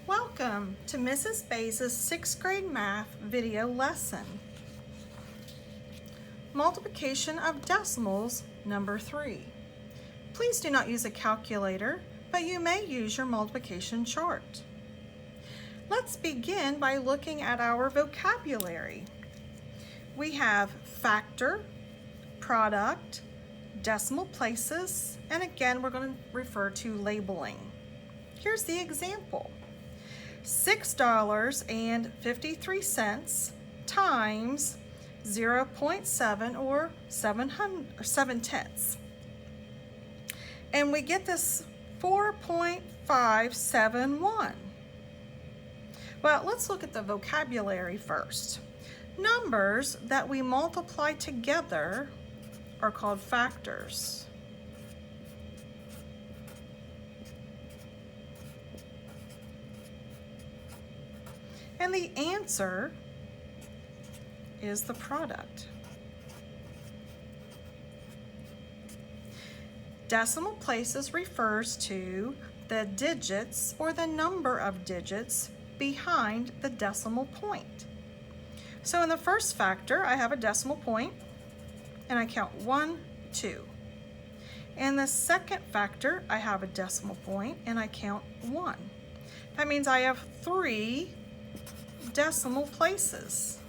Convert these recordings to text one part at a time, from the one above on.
Welcome to Mrs. Bays' 6th grade math video lesson. Multiplication of decimals, number 3. Please do not use a calculator, but you may use your multiplication chart. Let's begin by looking at our vocabulary. We have factor, product, decimal places, and again we're going to refer to labeling. Here's the example. $6.53 times 0.7 or 7 tenths. And we get this 4.571. Well, let's look at the vocabulary first. Numbers that we multiply together are called factors. And the answer is the product. Decimal places refers to the digits or the number of digits behind the decimal point. So in the first factor, I have a decimal point and I count 1, 2. In the second factor, I have a decimal point and I count 1. That means I have 3 decimal places.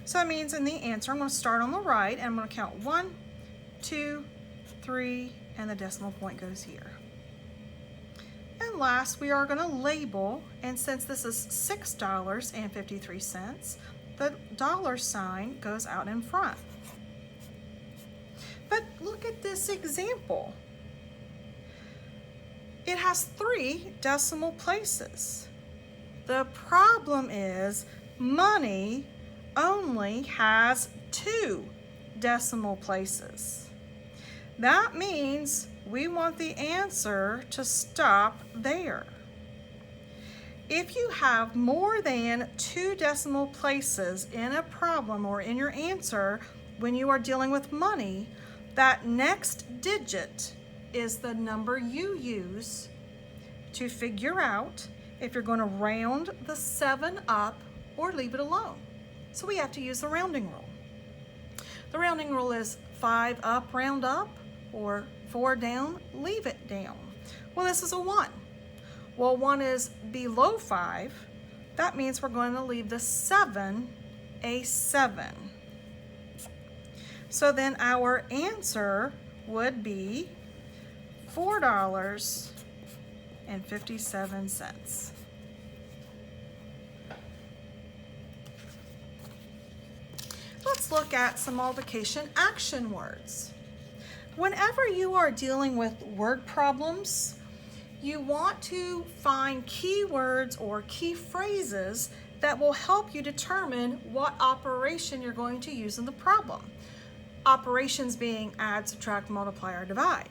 So that means in the answer, I'm going to start on the right and I'm going to count 1, 2, 3, and the decimal point goes here. And last, we are going to label, and since this is $6.53, the dollar sign goes out in front. But look at this example. It has 3 decimal places. The problem is money only has 2 decimal places. That means we want the answer to stop there. If you have more than 2 decimal places in a problem or in your answer when you are dealing with money, that next digit is the number you use to figure out if you're going to round the 7 up or leave it alone. So we have to use the rounding rule. The rounding rule is 5 up, round up, or 4 down, leave it down. Well, this is a 1. Well, 1 is below 5. That means we're going to leave the 7 a 7. So then our answer would be $4.57. Let's look at some multiplication action words. Whenever you are dealing with word problems, you want to find keywords or key phrases that will help you determine what operation you're going to use in the problem. Operations being add, subtract, multiply, or divide.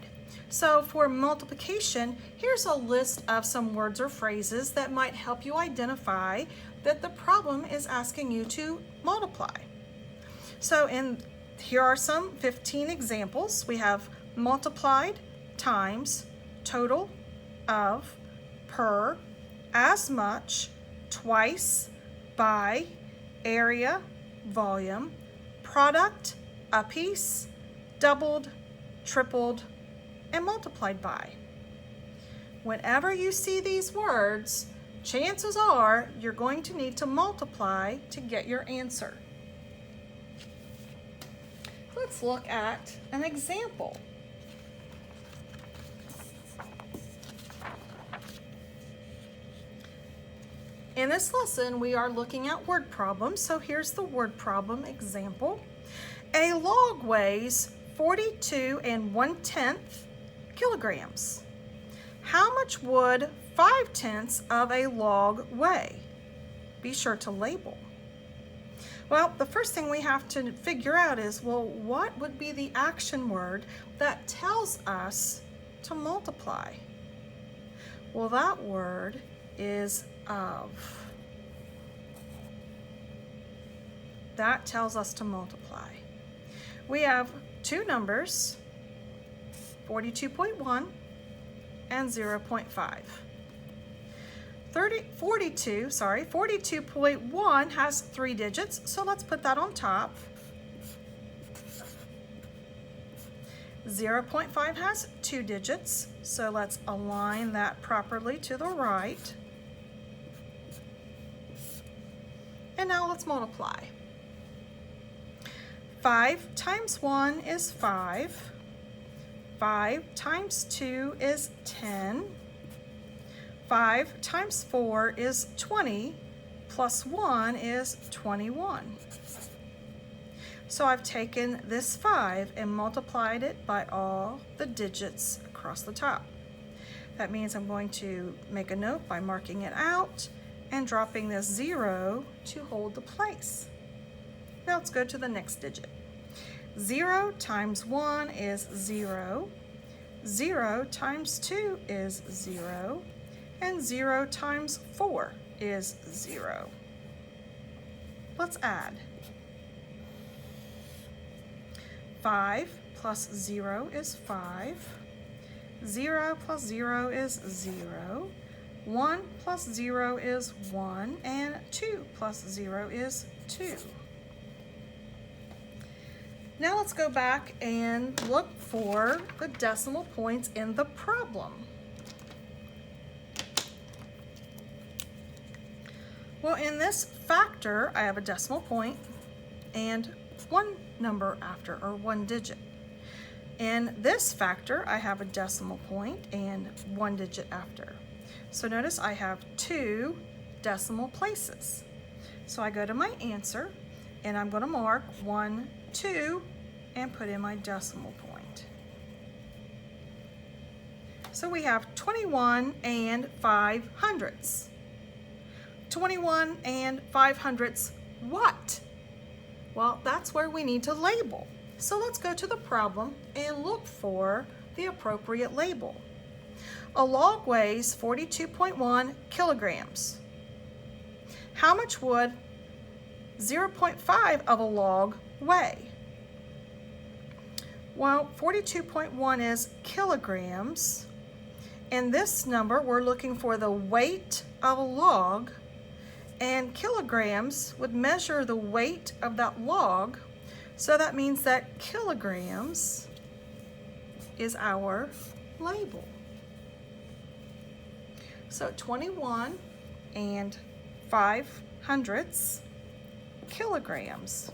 So for multiplication, here's a list of some words or phrases that might help you identify that the problem is asking you to multiply. So here are some 15 examples. We have multiplied, times, total, of, per, as much, twice, by, area, volume, product, a piece, doubled, tripled, and multiplied by. Whenever you see these words, chances are you're going to need to multiply to get your answer. Let's look at an example. In this lesson, we are looking at word problems. So here's the word problem example. A log weighs 42 1/10 kilograms. How much would 5/10 of a log weigh? Be sure to label. Well, the first thing we have to figure out is, well, what would be the action word that tells us to multiply? Well, that word is of. That tells us to multiply. We have 2 numbers, 42.1, and 0.5. 42.1 has 3 digits, so let's put that on top. 0.5 has 2 digits, so let's align that properly to the right. And now let's multiply. 5 times 1 is 5. 5 times 2 is 10. 5 times 4 is 20, plus 1 is 21. So I've taken this 5 and multiplied it by all the digits across the top. That means I'm going to make a note by marking it out and dropping this 0 to hold the place. Now let's go to the next digit. 0 times 1 is 0. 0 times 2 is 0. And 0 times 4 is 0. Let's add. 5 plus 0 is 5. 0 plus 0 is 0. 1 plus 0 is 1. And 2 plus 0 is 2. Now let's go back and look for the decimal points in the problem. Well, in this factor, I have a decimal point and one number after, or one digit. In this factor, I have a decimal point and one digit after. So notice I have 2 decimal places. So I go to my answer and I'm going to mark 1, 2 and put in my decimal point. So we have 21 and 5/100ths. 21 and 5/100ths what? Well, that's where we need to label. So let's go to the problem and look for the appropriate label. A log weighs 42.1 kilograms. How much would 0.5 of a log weigh? Well, 42.1 is kilograms. And this number, we're looking for the weight of a log. And kilograms would measure the weight of that log. So that means that kilograms is our label. So 21 and 5/100ths kilograms.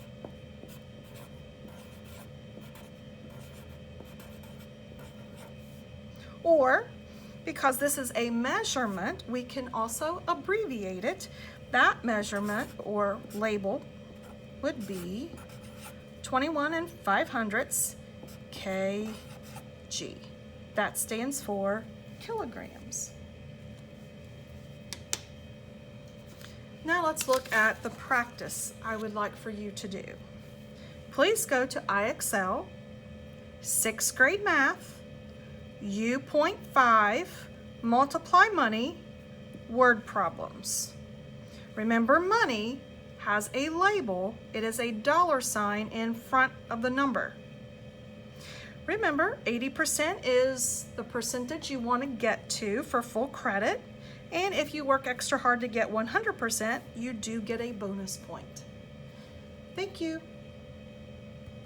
Or, because this is a measurement, we can also abbreviate it. That measurement or label would be 21 and 5/100ths kg. That stands for kilograms. Now let's look at the practice I would like for you to do. Please go to IXL, 6th grade math, U.5, multiply money, word problems. Remember, money has a label. It is a $sign in front of the number. Remember, 80% is the percentage you want to get to for full credit. And if you work extra hard to get 100%, you do get a bonus point. Thank you.